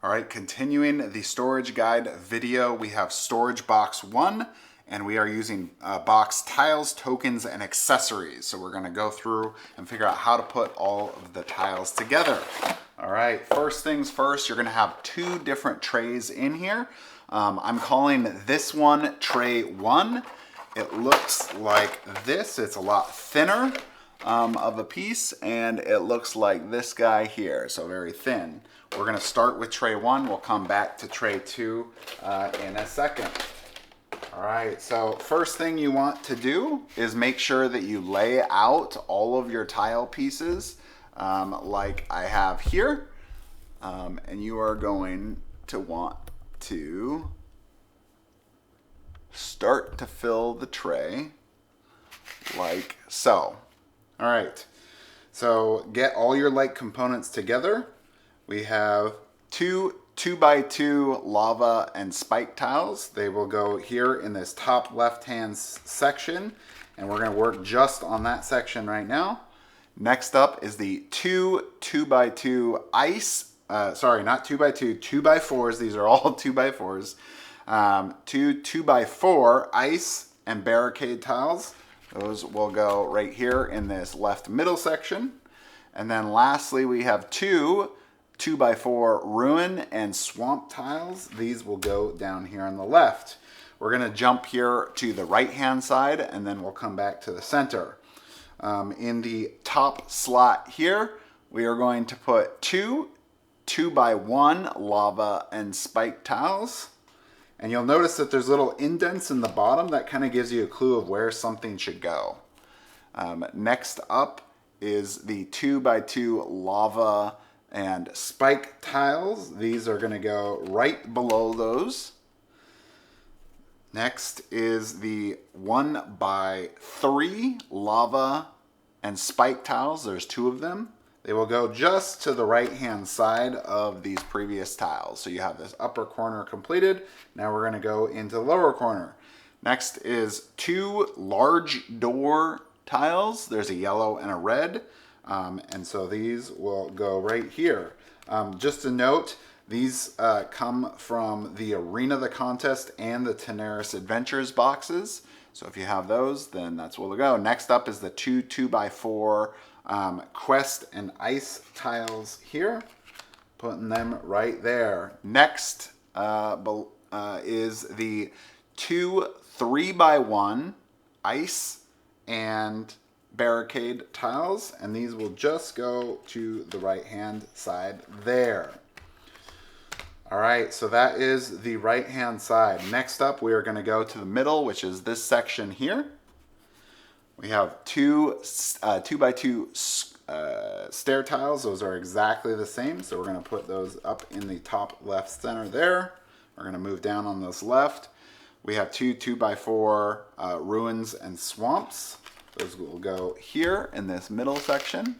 All right, continuing the storage guide video, we have storage box 1, and we are using box tiles, tokens, and accessories. So we're going to go through and figure out how to put all of the tiles together. All right, first things first, you're going to have 2 different trays in here. I'm calling this one tray 1. It looks like this. It's a lot thinner of a piece, and it looks like this guy here, so very thin. We're going to start with tray 1. We'll come back to tray 2 in a second. All right, so first thing you want to do is make sure that you lay out all of your tile pieces like I have here. And you are going to want to start to fill the tray like so. All right, so get all your light components together. We have 2 2x2 lava and spike tiles. They will go here in this top left-hand section, and we're going to work just on that section right now. Next up is the 2 2x2 ice. Sorry, not 2x2, 2x4s. These are all 2x4s. 2 2x4 ice and barricade tiles. Those will go right here in this left middle section. And then lastly, we have 2 2x4 ruin and swamp tiles. These will go down here on the left. We're going to jump here to the right hand side, and then we'll come back to the center. In the top slot here, we are going to put 2 2x1 lava and spike tiles. And you'll notice that there's little indents in the bottom that kind of gives you a clue of where something should go. Next up is the 2x2 lava and spike tiles. These are going to go right below those. Next is the 1x3 lava and spike tiles. There's 2 of them. They will go just to the right hand side of these previous tiles. So you have this upper corner completed. Now we're going to go into the lower corner. Next is 2 large door tiles. There's a yellow and a red. And so these will go right here. Just a note, these come from the Arena the Contest and the Tanares Adventures boxes. So if you have those, then that's where they'll go. Next up is the 2 2x4 quest and ice tiles here. Putting them right there. Next is the 2 3x1 ice and barricade tiles, and these will just go to the right hand side there. All right, so that is the right hand side. Next up, we are going to go to the middle, which is this section here. We have 2 2x2 stair tiles. Those are exactly the same, so we're going to put those up in the top left center there. We're going to move down on this left. We have 2 2x4 ruins and swamps. Those will go here in this middle section.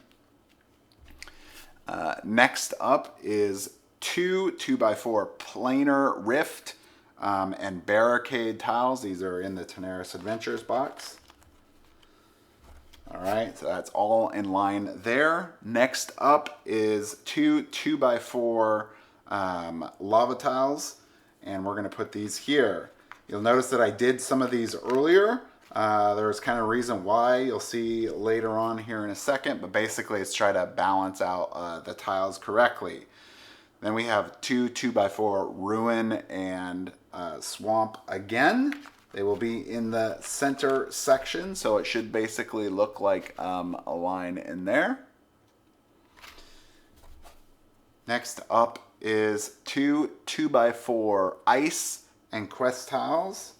Next up is 2 2x4 planar rift and barricade tiles. These are in the Tanares Adventures box. All right, so that's all in line there. Next up is 2 2x4 lava tiles, and we're going to put these here. You'll notice that I did some of these earlier. There's kind of a reason why you'll see later on here in a second, but basically it's try to balance out the tiles correctly. Then we have 2 2x4 ruin and swamp again. They will be in the center section, so it should basically look like a line in there. Next up is 2 2x4 ice and quest tiles.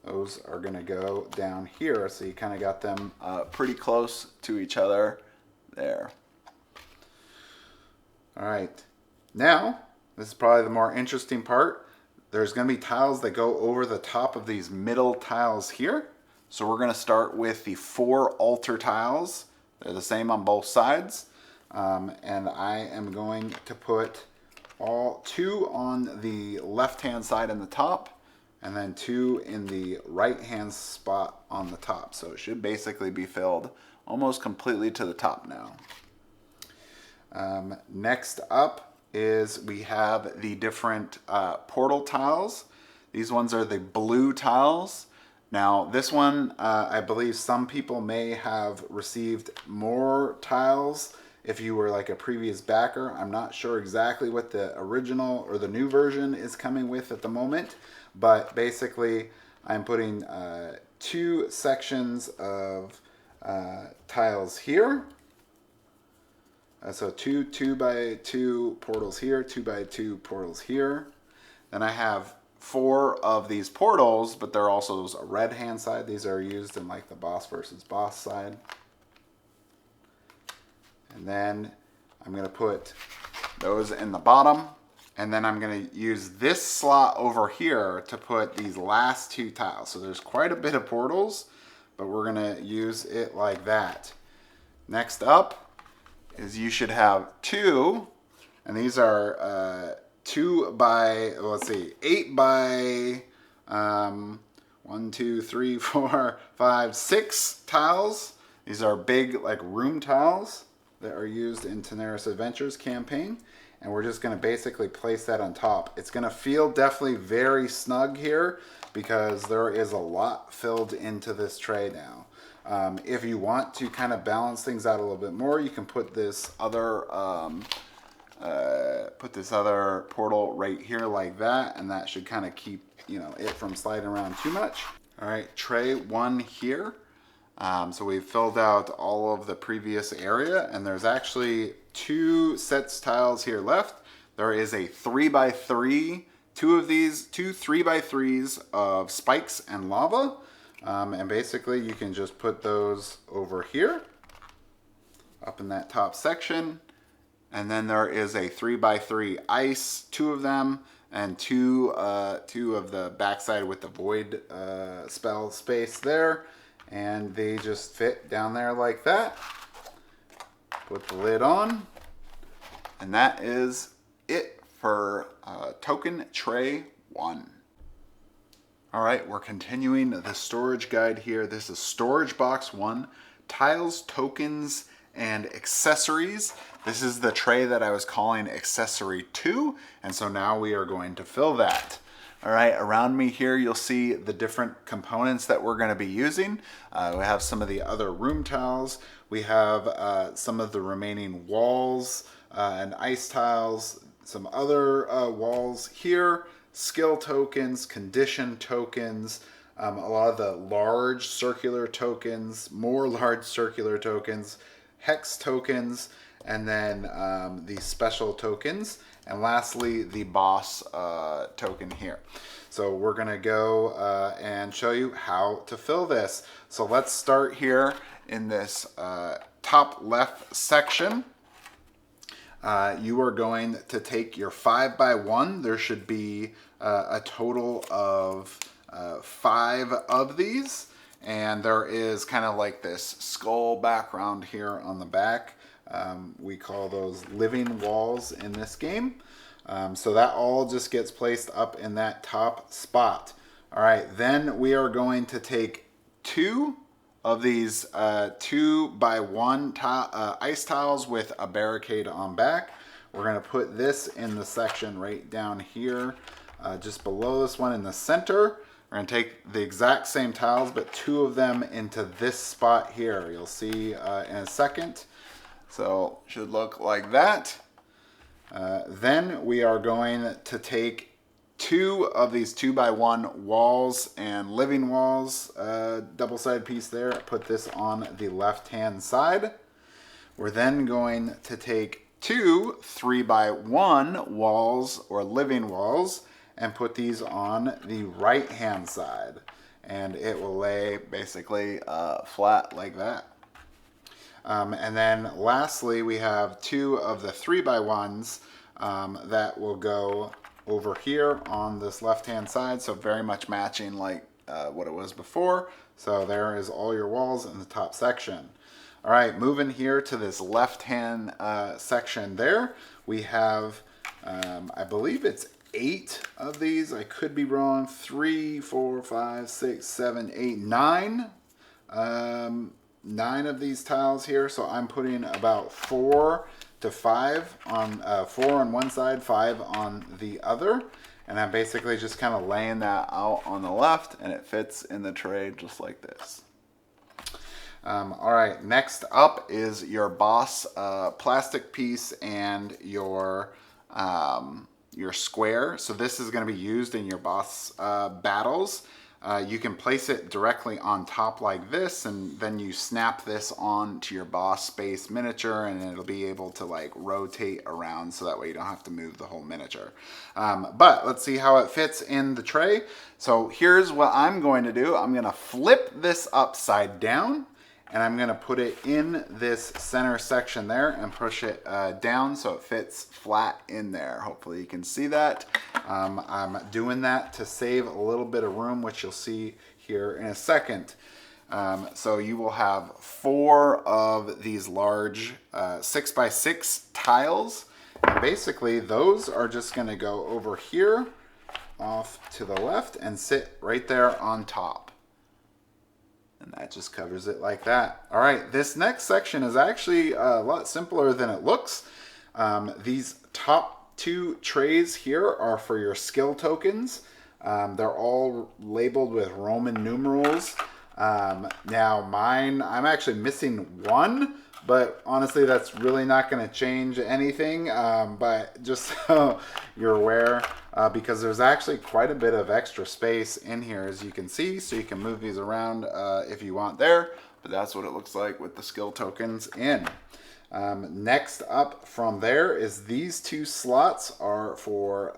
Those are going to go down here, so you kind of got them pretty close to each other there. All right, now this is probably the more interesting part. There's going to be tiles that go over the top of these middle tiles here. So we're going to start with the 4 altar tiles. They're the same on both sides. And I am going to put all 2 on the left-hand side in the top, and then 2 in the right-hand spot on the top. So it should basically be filled almost completely to the top now. Next up is we have the different portal tiles. These ones are the blue tiles. Now this one, I believe some people may have received more tiles if you were like a previous backer. I'm not sure exactly what the original or the new version is coming with at the moment, but basically I'm putting 2 sections of tiles here. So two 2x2 portals here, 2x2 portals here. Then I have 4 of these portals, but they're also a red hand side. These are used in like the boss versus boss side. And then I'm going to put those in the bottom. And then I'm going to use this slot over here to put these last 2 tiles. So there's quite a bit of portals, but we're going to use it like that. Next up is you should have 2, and these are 2 by, let's see, 8 by 1, 2, 3, 4, 5, 6 tiles. These are big like room tiles that are used in Tanares Adventures campaign. And we're just going to basically place that on top. It's going to feel definitely very snug here because there is a lot filled into this tray now. If you want to kind of balance things out a little bit more, you can put this other portal right here like that, and that should kind of keep it from sliding around too much. All right, tray 1 here. So we've filled out all of the previous area, and there's actually 2 sets tiles here left. There is a 3x3, 2 of these, 2 3x3s of spikes and lava. And basically you can just put those over here, up in that top section. And then there is a 3x3 ice, 2 of them, and 2 of the backside with the void spell space there. And they just fit down there like that. Put the lid on. And that is it for token tray 1. All right, we're continuing the storage guide here. This is storage box 1, tiles, tokens, and accessories. This is the tray that I was calling accessory 2. And so now we are going to fill that. All right, around me here, you'll see the different components that we're going to be using. We have some of the other room tiles. We have some of the remaining walls and ice tiles, some other walls here, skill tokens, condition tokens, a lot of the large circular tokens, more large circular tokens, hex tokens, and then the special tokens. And lastly, the boss token here. So we're gonna go and show you how to fill this. So let's start here in this top left section. You are going to take your 5x1. There should be a total of 5 of these. And there is kind of like this skull background here on the back. We call those living walls in this game. So that all just gets placed up in that top spot. All right, then we are going to take 2 of these 2x1 ice tiles with a barricade on back. We're going to put this in the section right down here, just below this one in the center. We're going to take the exact same tiles, but 2 of them into this spot here. You'll see in a second. So should look like that. Then we are going to take 2 of these 2x1 walls and living walls, double-sided piece there. Put this on the left-hand side. We're then going to take 2 3x1 walls or living walls and put these on the right-hand side. And it will lay basically flat like that. And then lastly, we have 2 of the 3x1s that will go over here on this left-hand side. So very much matching like what it was before. So there is all your walls in the top section. All right, moving here to this left-hand section there, we have, I believe it's 8 of these. I could be wrong. 3, 4, 5, 6, 7, 8, 9. 9 of these tiles here. So I'm putting about 4 to 5 on 4 on one side, 5 on the other. And I'm basically just kind of laying that out on the left, and it fits in the tray just like this. All right, next up is your Boss plastic piece and your square. So this is going to be used in your Boss battles. You can place it directly on top like this, and then you snap this on to your Boss Space miniature, and it'll be able to like rotate around, so that way you don't have to move the whole miniature. But let's see how it fits in the tray. So here's what I'm going to do. I'm going to flip this upside down, and I'm going to put it in this center section there and push it down so it fits flat in there. Hopefully you can see that. I'm doing that to save a little bit of room, which you'll see here in a second. So you will have 4 of these large 6x6 tiles. And basically those are just going to go over here off to the left and sit right there on top. And that just covers it like that. All right, this next section is actually a lot simpler than it looks. These top 2 trays here are for your skill tokens. They're all labeled with Roman numerals. Now mine, I'm actually missing 1, but honestly that's really not going to change anything. But just so you're aware, because there's actually quite a bit of extra space in here, as you can see, so you can move these around if you want there. But that's what it looks like with the skill tokens in. Next up from there is these 2 slots are for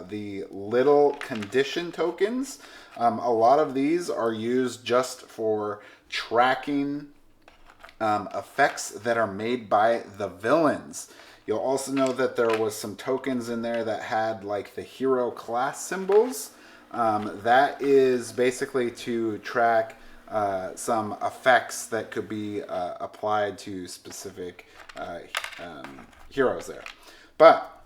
the little condition tokens. A lot of these are used just for tracking effects that are made by the villains. You'll also know that there was some tokens in there that had like the hero class symbols. That is basically to track some effects that could be applied to specific heroes there. But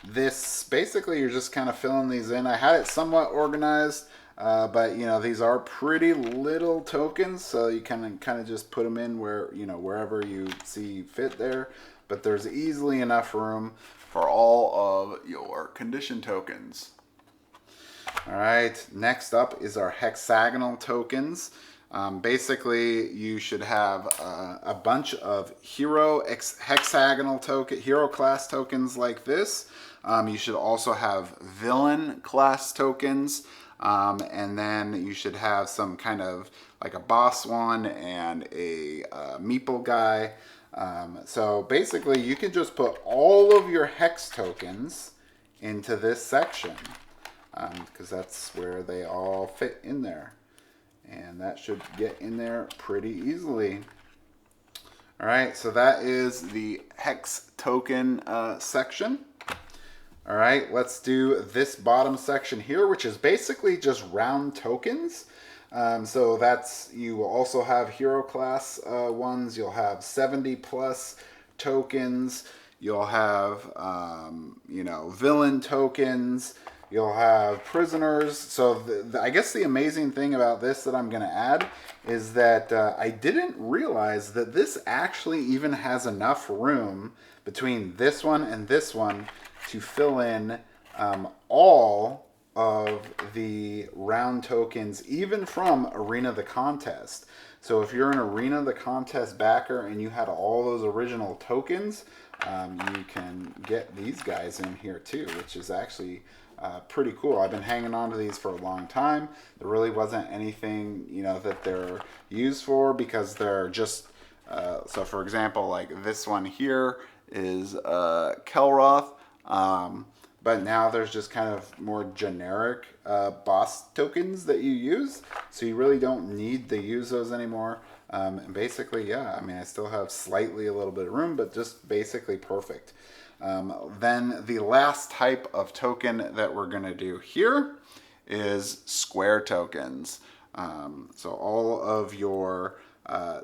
this basically, you're just kind of filling these in. I had it somewhat organized, but you know, these are pretty little tokens, so you kind of just put them in where, you know, wherever you see fit there. But there's easily enough room for all of your condition tokens. All right, next up is our hexagonal tokens. Basically, you should have a bunch of hero class tokens like this. You should also have villain class tokens, and then you should have some kind of like a boss one and a meeple guy. So basically, you can just put all of your hex tokens into this section, because that's where they all fit in there. And that should get in there pretty easily. All right, so that is the hex token section. All right, let's do this bottom section here, which is basically just round tokens. So that's, you will also have hero class ones. You'll have 70 plus tokens. You'll have, you know, villain tokens. You'll have prisoners. So I guess the amazing thing about this that I'm going to add is that I didn't realize that this actually even has enough room between this one and this one to fill in all of the round tokens, even from Arena the Contest. So if you're an Arena the Contest backer and you had all those original tokens, you can get these guys in here too, which is actually pretty cool. I've been hanging on to these for a long time. There really wasn't anything, you know, that they're used for, because they're just, so for example, like this one here is Kelroth, but now there's just kind of more generic boss tokens that you use, so you really don't need to use those anymore. And basically, yeah, I mean, I still have slightly a little bit of room, but just basically perfect. Then the last type of token that we're going to do here is square tokens. So all of your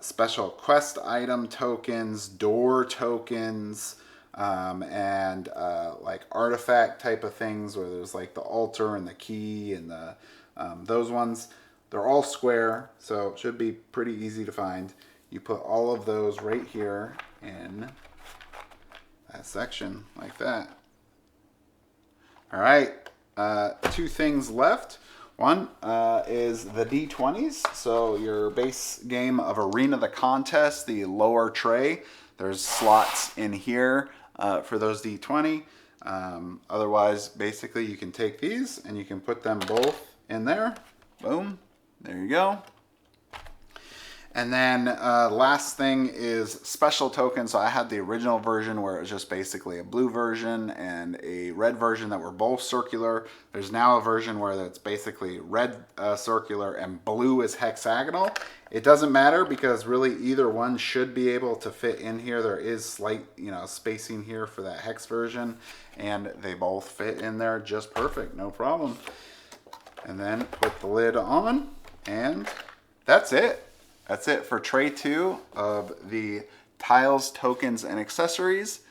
special quest item tokens, door tokens, and like artifact type of things where there's like the altar and the key and the those ones, they're all square, so it should be pretty easy to find. You put all of those right here in that section like that. All right, two things left. One is the D20s. So your base game of Arena the Contest, the lower tray. There's slots in here for those D20. Otherwise, basically, you can take these and you can put them both in there. Boom. There you go. And then last thing is special tokens. So I had the original version where it was just basically a blue version and a red version that were both circular. There's now a version where it's basically red circular and blue is hexagonal. It doesn't matter because really either one should be able to fit in here. There is slight, spacing here for that hex version, and they both fit in there just perfect, no problem. And then put the lid on, and that's it. That's it for tray 2 of the tiles, tokens, and accessories.